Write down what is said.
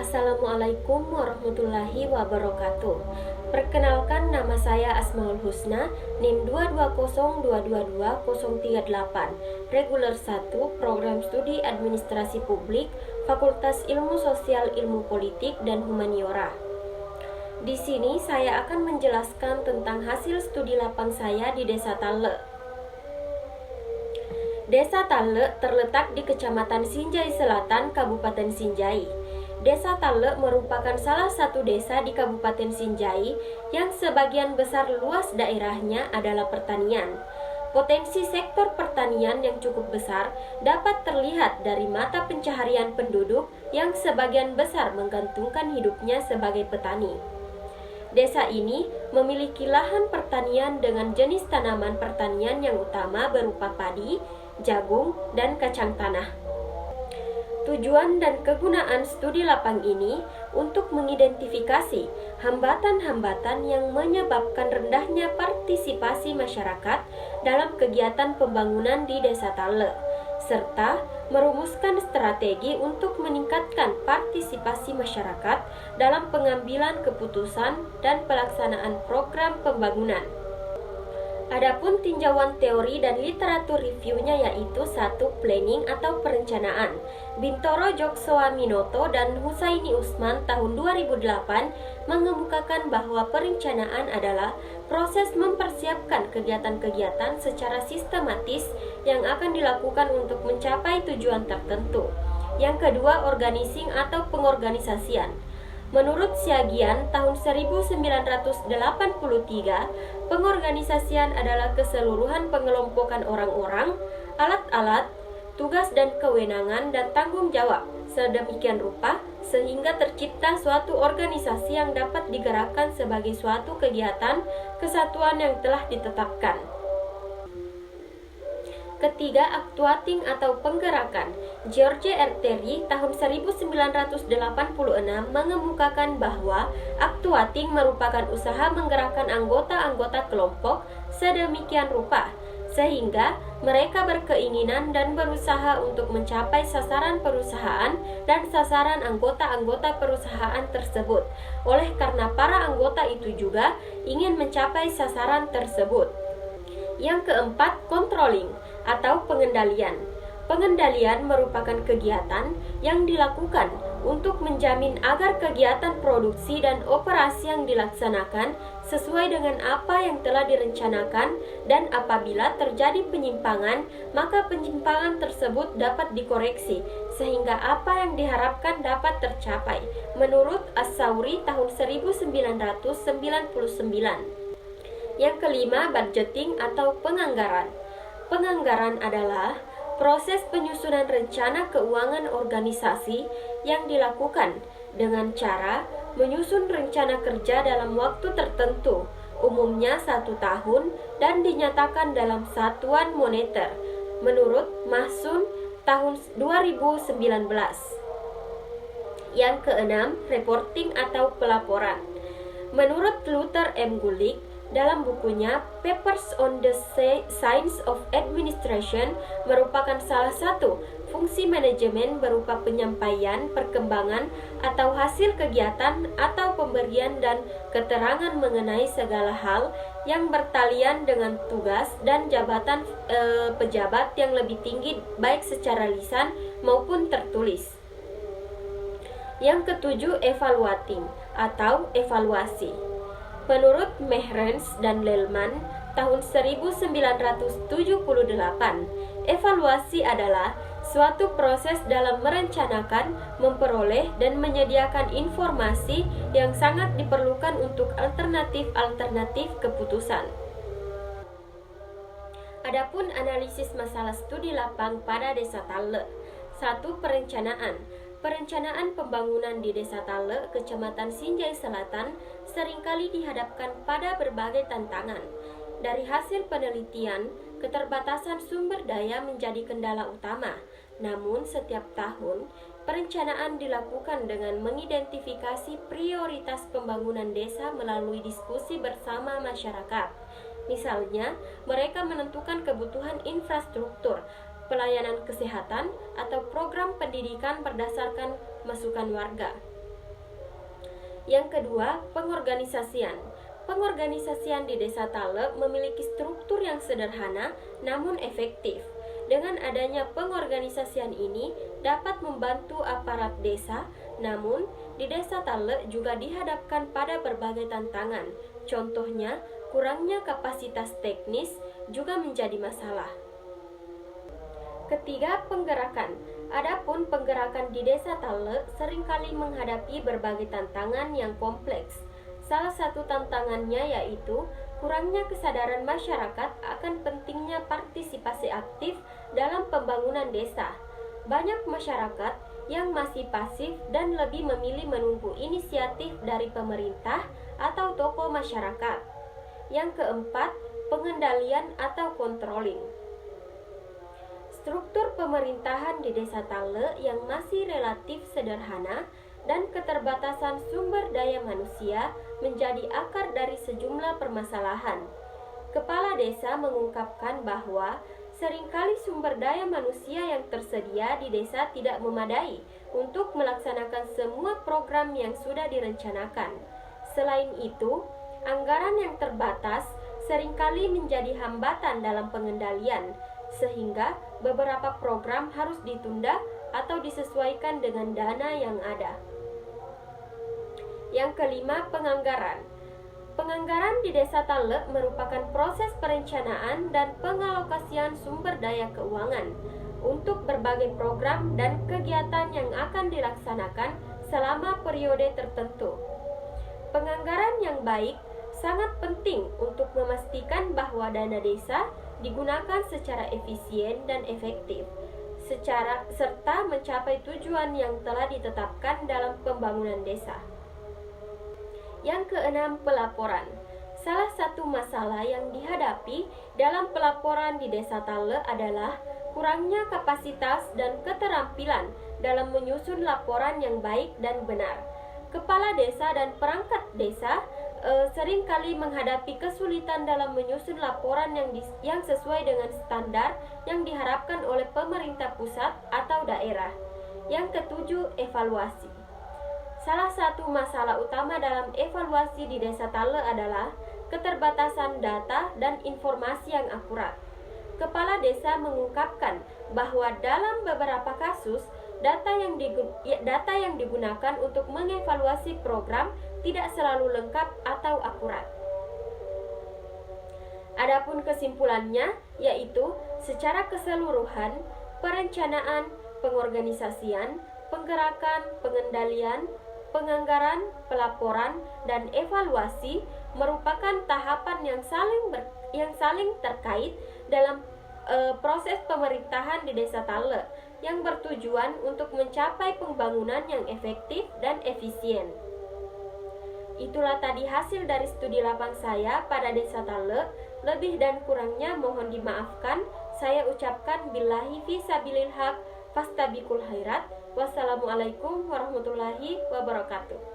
Assalamualaikum warahmatullahi wabarakatuh. Perkenalkan, nama saya Asmaul Husna, NIM 220222038, Reguler 1, Program Studi Administrasi Publik, Fakultas Ilmu Sosial Ilmu Politik dan Humaniora. Di sini saya akan menjelaskan tentang hasil studi lapang saya di Desa Tale. Desa Tale terletak di Kecamatan Sinjai Selatan, Kabupaten Sinjai. Desa Tale merupakan salah satu desa di Kabupaten Sinjai yang sebagian besar luas daerahnya adalah pertanian. Potensi sektor pertanian yang cukup besar dapat terlihat dari mata pencaharian penduduk yang sebagian besar menggantungkan hidupnya sebagai petani. Desa ini memiliki lahan pertanian dengan jenis tanaman pertanian yang utama berupa padi, jagung, dan kacang tanah. Tujuan dan kegunaan studi lapang ini untuk mengidentifikasi hambatan-hambatan yang menyebabkan rendahnya partisipasi masyarakat dalam kegiatan pembangunan di Desa Tale, serta merumuskan strategi untuk meningkatkan partisipasi masyarakat dalam pengambilan keputusan dan pelaksanaan program pembangunan. Adapun tinjauan teori dan literatur reviewnya yaitu 1. Planning atau perencanaan, Bintoro Joksoaminoto dan Husaini Usman tahun 2008 mengemukakan bahwa perencanaan adalah proses mempersiapkan kegiatan-kegiatan secara sistematis yang akan dilakukan untuk mencapai tujuan tertentu. Yang kedua, organizing atau pengorganisasian. Menurut Siagian tahun 1983, pengorganisasian adalah keseluruhan pengelompokan orang-orang, alat-alat, tugas dan kewenangan dan tanggung jawab sedemikian rupa sehingga tercipta suatu organisasi yang dapat digerakkan sebagai suatu kegiatan kesatuan yang telah ditetapkan. Ketiga, actuating atau penggerakan. George R. Terry tahun 1986 mengemukakan bahwa actuating merupakan usaha menggerakkan anggota-anggota kelompok sedemikian rupa sehingga mereka berkeinginan dan berusaha untuk mencapai sasaran perusahaan dan sasaran anggota-anggota perusahaan tersebut. Oleh karena para anggota itu juga ingin mencapai sasaran tersebut. Yang keempat, controlling atau pengendalian. Pengendalian merupakan kegiatan yang dilakukan untuk menjamin agar kegiatan produksi dan operasi yang dilaksanakan sesuai dengan apa yang telah direncanakan, dan apabila terjadi penyimpangan, maka penyimpangan tersebut dapat dikoreksi sehingga apa yang diharapkan dapat tercapai. Menurut As-Sauri tahun 1999. Yang kelima, budgeting atau penganggaran. Penganggaran adalah proses penyusunan rencana keuangan organisasi yang dilakukan dengan cara menyusun rencana kerja dalam waktu tertentu, umumnya 1 tahun, dan dinyatakan dalam satuan moneter, menurut Mahsun tahun 2019. Yang keenam, reporting atau pelaporan. Menurut Luther M. Gulick, dalam bukunya Papers on the Science of Administration, merupakan salah satu fungsi manajemen berupa penyampaian, perkembangan, atau hasil kegiatan atau pemberian dan keterangan mengenai segala hal yang bertalian dengan tugas dan jabatan pejabat yang lebih tinggi baik secara lisan maupun tertulis. Yang ketujuh, evaluating atau evaluasi. Menurut Mehrens dan Lelman tahun 1978, evaluasi adalah suatu proses dalam merencanakan, memperoleh, dan menyediakan informasi yang sangat diperlukan untuk alternatif-alternatif keputusan. Adapun analisis masalah studi lapang pada Desa Tale. 1. Perencanaan. Perencanaan pembangunan di Desa Tale, Kecamatan Sinjai Selatan, seringkali dihadapkan pada berbagai tantangan. Dari hasil penelitian, keterbatasan sumber daya menjadi kendala utama. Namun, setiap tahun, perencanaan dilakukan dengan mengidentifikasi prioritas pembangunan desa melalui diskusi bersama masyarakat. Misalnya, mereka menentukan kebutuhan infrastruktur, pelayanan kesehatan, atau program pendidikan berdasarkan masukan warga. Yang kedua, pengorganisasian. Pengorganisasian di Desa Tale memiliki struktur yang sederhana namun efektif. Dengan adanya pengorganisasian ini dapat membantu aparat desa, namun di Desa Tale juga dihadapkan pada berbagai tantangan. Contohnya, kurangnya kapasitas teknis juga menjadi masalah. Ketiga, penggerakan. Adapun penggerakan di Desa Tale seringkali menghadapi berbagai tantangan yang kompleks. Salah satu tantangannya yaitu kurangnya kesadaran masyarakat akan pentingnya partisipasi aktif dalam pembangunan desa. Banyak masyarakat yang masih pasif dan lebih memilih menunggu inisiatif dari pemerintah atau tokoh masyarakat. Yang keempat, pengendalian atau controlling. Struktur pemerintahan di Desa Tale yang masih relatif sederhana dan keterbatasan sumber daya manusia menjadi akar dari sejumlah permasalahan. Kepala desa mengungkapkan bahwa seringkali sumber daya manusia yang tersedia di desa tidak memadai untuk melaksanakan semua program yang sudah direncanakan. Selain itu, anggaran yang terbatas seringkali menjadi hambatan dalam pengendalian, sehingga beberapa program harus ditunda atau disesuaikan dengan dana yang ada. Yang kelima, penganggaran. Penganggaran di Desa Tale merupakan proses perencanaan dan pengalokasian sumber daya keuangan untuk berbagai program dan kegiatan yang akan dilaksanakan selama periode tertentu. Penganggaran yang baik sangat penting untuk memastikan bahwa dana desa digunakan secara efisien dan efektif, serta mencapai tujuan yang telah ditetapkan dalam pembangunan desa. Yang keenam, pelaporan. Salah satu masalah yang dihadapi dalam pelaporan di Desa Tale adalah kurangnya kapasitas dan keterampilan dalam menyusun laporan yang baik dan benar. Kepala desa dan perangkat desa seringkali menghadapi kesulitan dalam menyusun laporan yang sesuai dengan standar yang diharapkan oleh pemerintah pusat atau daerah. Yang ketujuh, evaluasi. Salah satu masalah utama dalam evaluasi di Desa Tale adalah keterbatasan data dan informasi yang akurat. Kepala desa mengungkapkan bahwa dalam beberapa kasus, data yang digunakan untuk mengevaluasi program tidak selalu lengkap atau akurat. Adapun kesimpulannya yaitu secara keseluruhan, perencanaan, pengorganisasian, penggerakan, pengendalian, penganggaran, pelaporan, dan evaluasi merupakan tahapan yang saling terkait dalam proses pemerintahan di Desa Tale yang bertujuan untuk mencapai pembangunan yang efektif dan efisien. Itulah tadi hasil dari studi lapang saya pada Desa Tale. Lebih dan kurangnya mohon dimaafkan. Saya ucapkan billahi fi sabilil haq fastabiqul khairat. Wassalamualaikum warahmatullahi wabarakatuh.